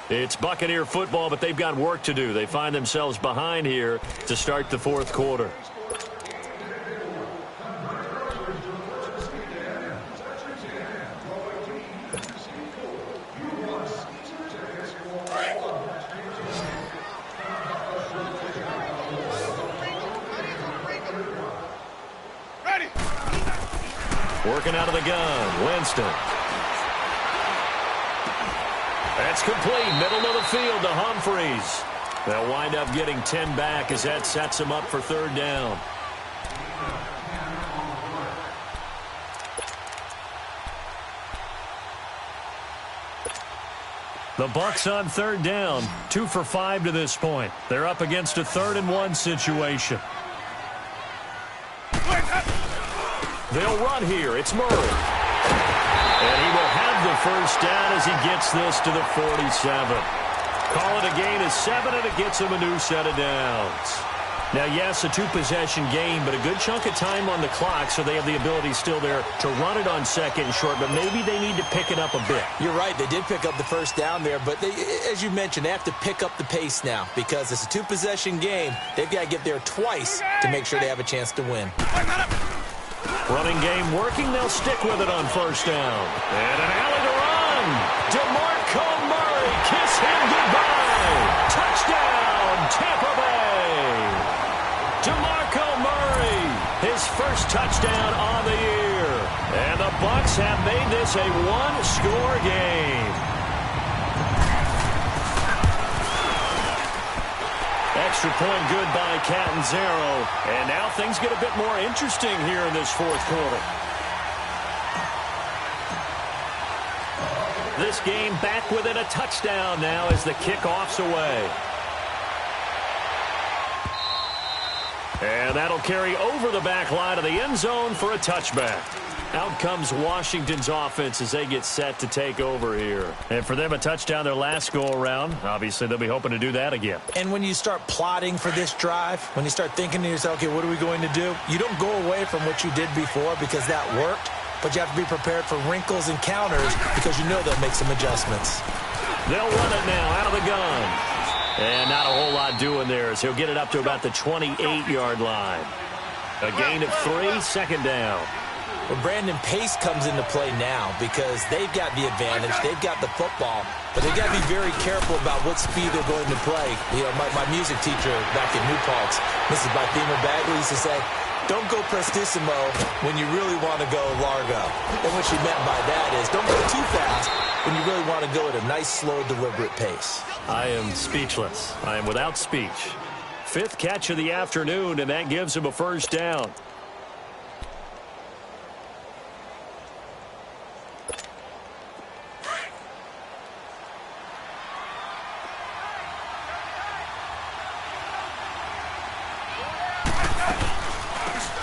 [SPEAKER 4] It's Buccaneer football, but they've got work to do. They find themselves behind here to start the 4th quarter. Working out of the gun, Winston. That's complete, middle of the field to Humphreys. They'll wind up getting 10 back as that sets them up for 3rd down. The Bucs on 3rd down, 2 for 5 to this point. They're up against a 3rd and 1 situation. They'll run here. It's Murray. And he will have the first down as he gets this to the 47. Call it a gain of 7, and it gets him a new set of downs. Now, yes, a 2-possession game, but a good chunk of time on the clock, so they have the ability still there to run it on 2nd and short, but maybe they need to pick it up a bit.
[SPEAKER 6] You're right. They did pick up the first down there, but they, as you mentioned, they have to pick up the pace now because it's a 2-possession game. They've got to get there twice to make sure they have a chance to win.
[SPEAKER 4] Running game working. They'll stick with it on 1st down. And an alley to run. DeMarco Murray. Kiss him goodbye. Touchdown, Tampa Bay. DeMarco Murray, his first touchdown on the year. And the Bucs have made this a 1-score game. Extra point good by Catanzaro. And now things get a bit more interesting here in this 4th quarter. This game back within a touchdown now as the kickoff's away. And that'll carry over the back line of the end zone for a touchback. Out comes Washington's offense as they get set to take over here. And for them, a touchdown their last go-around. Obviously, they'll be hoping to do that again.
[SPEAKER 6] And when you start plotting for this drive, when you start thinking to yourself, okay, what are we going to do? You don't go away from what you did before because that worked, but you have to be prepared for wrinkles and counters because you know they'll make some adjustments.
[SPEAKER 4] They'll run it now out of the gun. And not a whole lot doing there as he'll get it up to about the 28-yard line. A gain of 3, second down.
[SPEAKER 6] Well, Brandon, pace comes into play now because they've got the advantage. They've got the football, but they've got to be very careful about what speed they're going to play. You know, my music teacher back in New Paltz, Mrs. Bythema Bagley, used to say, don't go prestissimo when you really want to go largo. And what she meant by that is don't go too fast when you really want to go at a nice, slow, deliberate pace.
[SPEAKER 4] I am speechless. I am without speech. 5th catch of the afternoon, and that gives him a first down.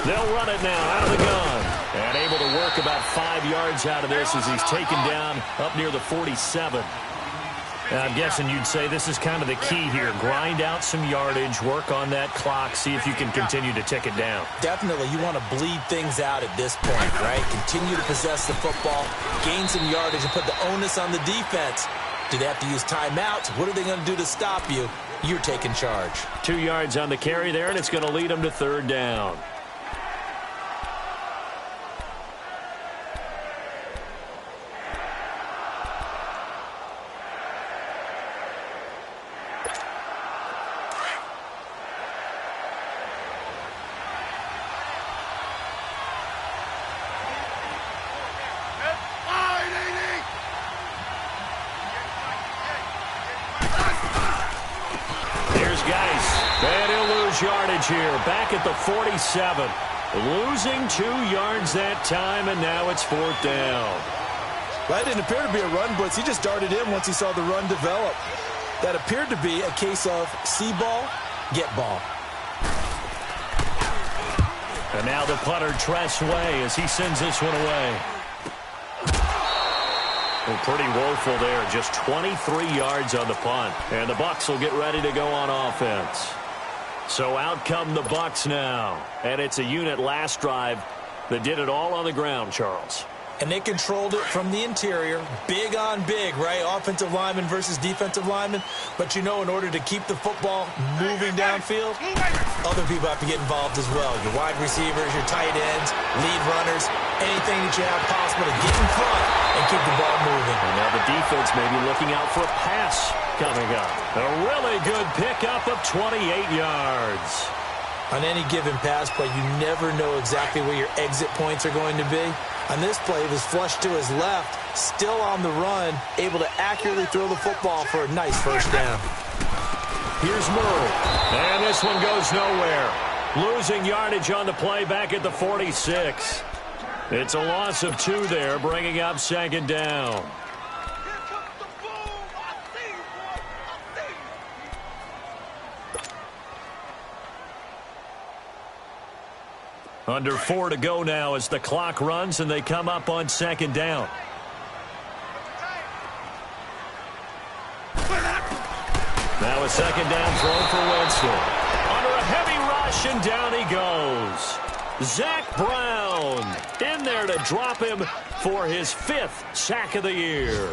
[SPEAKER 4] They'll run it now out of the gun. And able to work about 5 yards out of this as he's taken down up near the 47. I'm guessing you'd say this is kind of the key here. Grind out some yardage, work on that clock, see if you can continue to tick it down.
[SPEAKER 6] Definitely. You want to bleed things out at this point, right? Continue to possess the football, gain some yardage, and put the onus on the defense. Do they have to use timeouts? What are they going to do to stop you? You're taking charge.
[SPEAKER 4] 2 yards on the carry there, and it's going to lead them to 3rd down. Yardage here, back at the 47. Losing 2 yards that time, and now it's 4th down.
[SPEAKER 6] That didn't appear to be a run blitz. He just darted in once he saw the run develop. That appeared to be a case of see ball, get ball.
[SPEAKER 4] And now the punter Tress Way as he sends this one away. Well, pretty woeful there, just 23 yards on the punt. And the Bucs will get ready to go on offense. So out come the Bucs now. And it's a unit last drive that did it all on the ground, Charles.
[SPEAKER 6] And they controlled it from the interior. Big on big, right? Offensive lineman versus defensive lineman. But, you know, in order to keep the football moving downfield, other people have to get involved as well. Your wide receivers, your tight ends, lead runners, anything that you have possible to get in front and keep the ball moving.
[SPEAKER 4] And now the defense may be looking out for a pass coming up. A really good pickup of 28 yards.
[SPEAKER 6] On any given pass play, you never know exactly where your exit points are going to be. On this play, it was flushed to his left, still on the run, able to accurately throw the football for a nice first down.
[SPEAKER 4] Here's Murray, and this one goes nowhere. Losing yardage on the play back at the 46. It's a loss of 2 there, bringing up 2nd down. Under 4 to go now as the clock runs and they come up on 2nd down. Now a 2nd down throw for Winston. Under a heavy rush and down he goes. Zach Brown in there to drop him for his 5th sack of the year.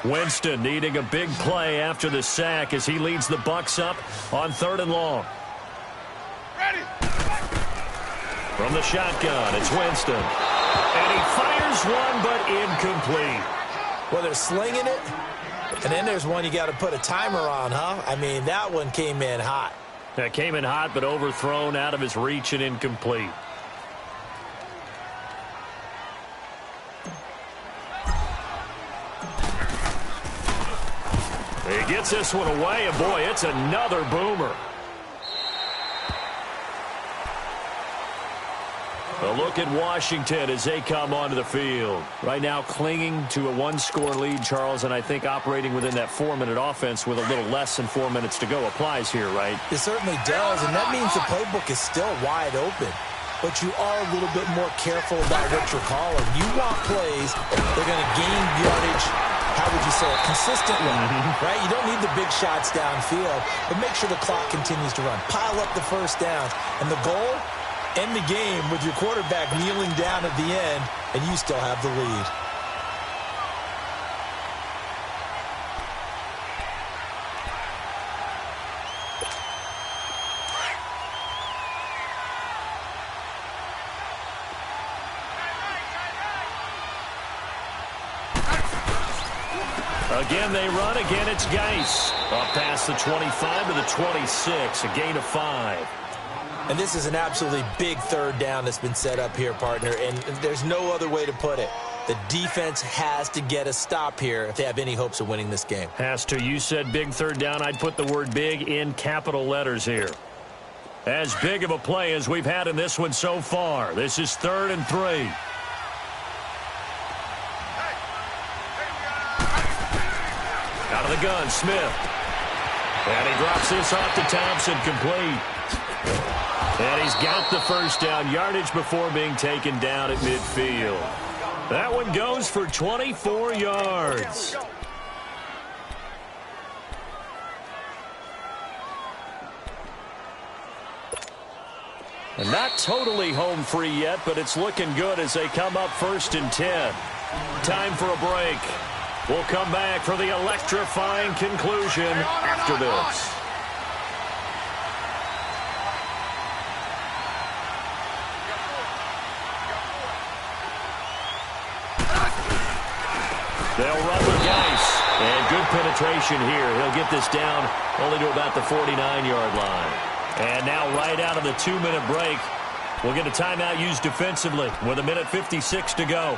[SPEAKER 4] Winston needing a big play after the sack as he leads the Bucs up on 3rd and long.
[SPEAKER 5] Ready.
[SPEAKER 4] From the shotgun, it's Winston. And he fires one, but incomplete.
[SPEAKER 6] Well, they're slinging it, and then there's one you got to put a timer on, huh? I mean, that one came in hot.
[SPEAKER 4] That came in hot, but overthrown out of his reach and incomplete. He gets this one away, and boy, it's another boomer. A look at Washington as they come onto the field. Right now clinging to a one-score lead, Charles, and I think operating within that 4-minute offense with a little less than 4 minutes to go applies here, right?
[SPEAKER 6] It certainly does, and that means the playbook is still wide open. But you are a little bit more careful about what you're calling. You want plays that are going to gain yardage, how would you say it, consistently, right? You don't need the big shots downfield, but make sure the clock continues to run. Pile up the first downs. And the goal? End the game with your quarterback kneeling down at the end, and you still have the lead.
[SPEAKER 4] Again, they run. Again, it's Geis. Up past the 25 to the 26, a gain of 5.
[SPEAKER 6] And this is an absolutely big third down that's been set up here, partner, and there's no other way to put it. The defense has to get a stop here if they have any hopes of winning this game.
[SPEAKER 4] Has to. You said big third down. I'd put the word big in capital letters here. As big of a play as we've had in this one so far. This is 3rd and 3. Out of the gun, Smith. And he drops this off to Thompson, complete. And he's got the first down, yardage before being taken down at midfield. That one goes for 24 yards. And not totally home free yet, but it's looking good as they come up 1st and 10. Time for a break. We'll come back for the electrifying conclusion after this. They'll run with Geis. And good penetration here. He'll get this down only to about the 49-yard line. And now right out of the 2-minute break, we'll get a timeout used defensively with 1:56 to go.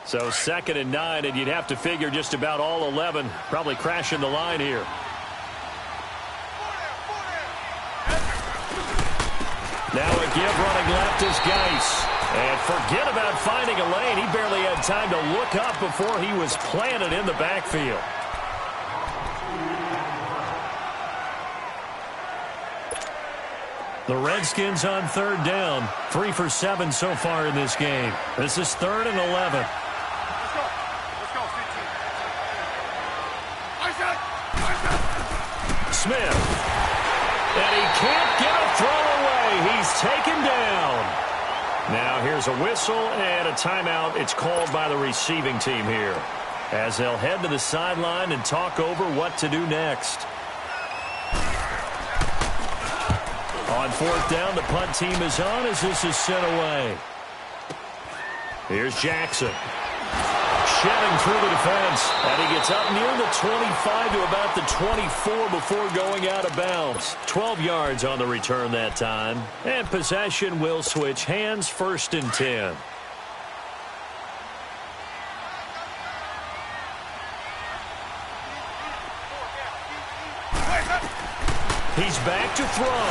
[SPEAKER 4] So 2nd and 9, and you'd have to figure just about all 11 probably crashing the line here. Now a give running left is Geis. And forget about finding a lane. He barely had time to look up before he was planted in the backfield. The Redskins on 3rd down. 3 for 7 so far in this game. This is 3rd and 11. Smith. And he can't get a throw away. He's taken down. Now here's a whistle and a timeout. It's called by the receiving team here, as they'll head to the sideline and talk over what to do next. On 4th down, the punt team is on as this is sent away. Here's Jackson. Shedding through the defense. And he gets up near the 25 to about the 24 before going out of bounds. 12 yards on the return that time. And possession will switch hands, 1st and 10. He's back to throw.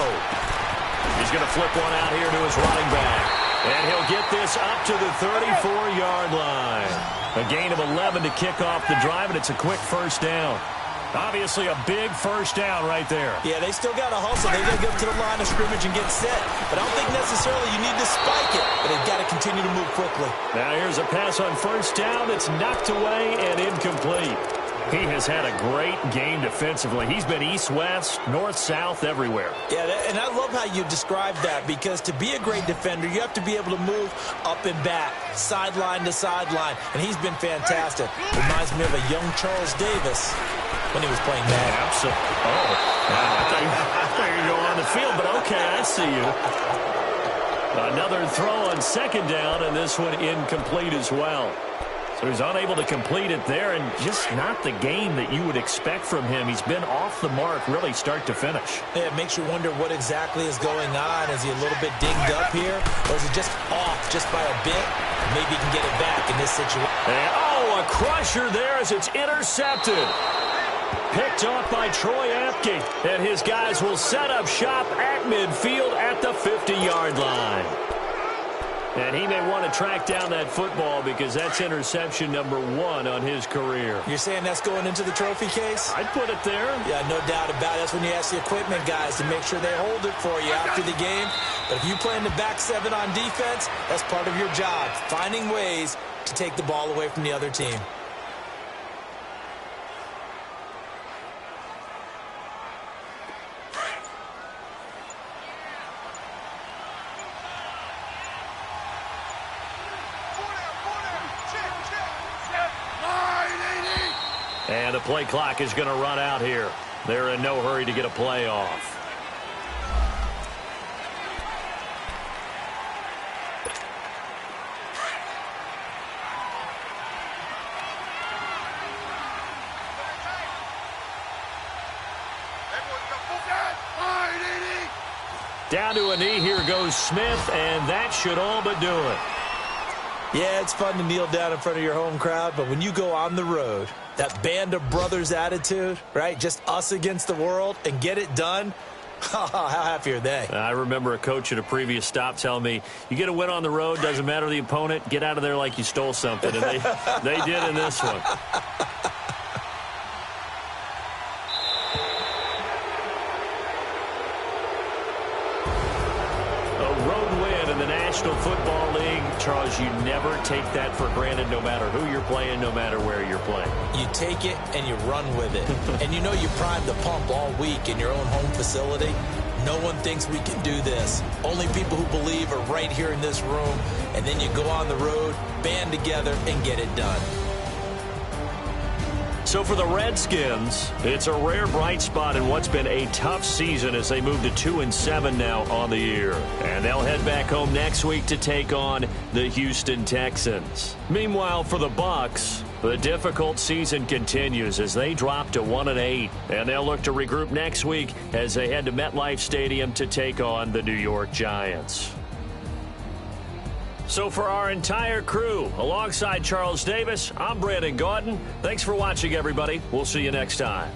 [SPEAKER 4] He's going to flip one out here to his running back. And he'll get this up to the 34-yard line. A gain of 11 to kick off the drive, and it's a quick first down. Obviously a big first down right there.
[SPEAKER 6] Yeah, they still got to hustle. They got to get to the line of scrimmage and get set. But I don't think necessarily you need to spike it, but they've got to continue to move quickly.
[SPEAKER 4] Now here's a pass on 1st down. It's knocked away and incomplete. He has had a great game defensively. He's been east-west, north-south, everywhere. Yeah,
[SPEAKER 6] and I love how you described that, because to be a great defender, you have to be able to move up and back, sideline to sideline, and he's been fantastic. Reminds me of a young Charles Davis when he was playing Madden.
[SPEAKER 4] Absolutely. Oh, I thought you were going on the field, but okay, I see you. Another throw on 2nd down, and this one incomplete as well. So he's unable to complete it there, and just not the game that you would expect from him. He's been off the mark really start to finish.
[SPEAKER 6] Yeah, it makes you wonder what exactly is going on. Is he a little bit dinged up here, or is he just off just by a bit? Maybe he can get it back in this situation.
[SPEAKER 4] And, a crusher there as it's intercepted. Picked off by Troy Apke, and his guys will set up shop at midfield at the 50-yard line. And he may want to track down that football because that's interception number 1 on his career.
[SPEAKER 6] You're saying that's going into the trophy case?
[SPEAKER 4] I'd put it there.
[SPEAKER 6] Yeah, no doubt about it. That's when you ask the equipment guys to make sure they hold it for you after the game. But if you play in the back 7 on defense, that's part of your job, finding ways to take the ball away from the other team.
[SPEAKER 4] And the play clock is going to run out here. They're in no hurry to get a play off. Down to a knee. Here goes Smith, and that should all but do it.
[SPEAKER 6] Yeah, it's fun to kneel down in front of your home crowd, but when you go on the road, that band of brothers attitude, right? Just us against the world and get it done. How happy are they?
[SPEAKER 4] I remember a coach at a previous stop telling me, you get a win on the road, doesn't matter the opponent, get out of there like you stole something. And they did in this one. National Football League, Charles, you never take that for granted no matter who you're playing, no matter where you're playing.
[SPEAKER 6] You take it and you run with it. And you know you primed the pump all week in your own home facility. No one thinks we can do this. Only people who believe are right here in this room. And then you go on the road, band together, and get it done.
[SPEAKER 4] So for the Redskins, it's a rare bright spot in what's been a tough season as they move to 2-7 now on the year. And they'll head back home next week to take on the Houston Texans. Meanwhile, for the Bucs, the difficult season continues as they drop to 1-8. And they'll look to regroup next week as they head to MetLife Stadium to take on the New York Giants. So for our entire crew, alongside Charles Davis, I'm Brandon Gaudin. Thanks for watching, everybody. We'll see you next time.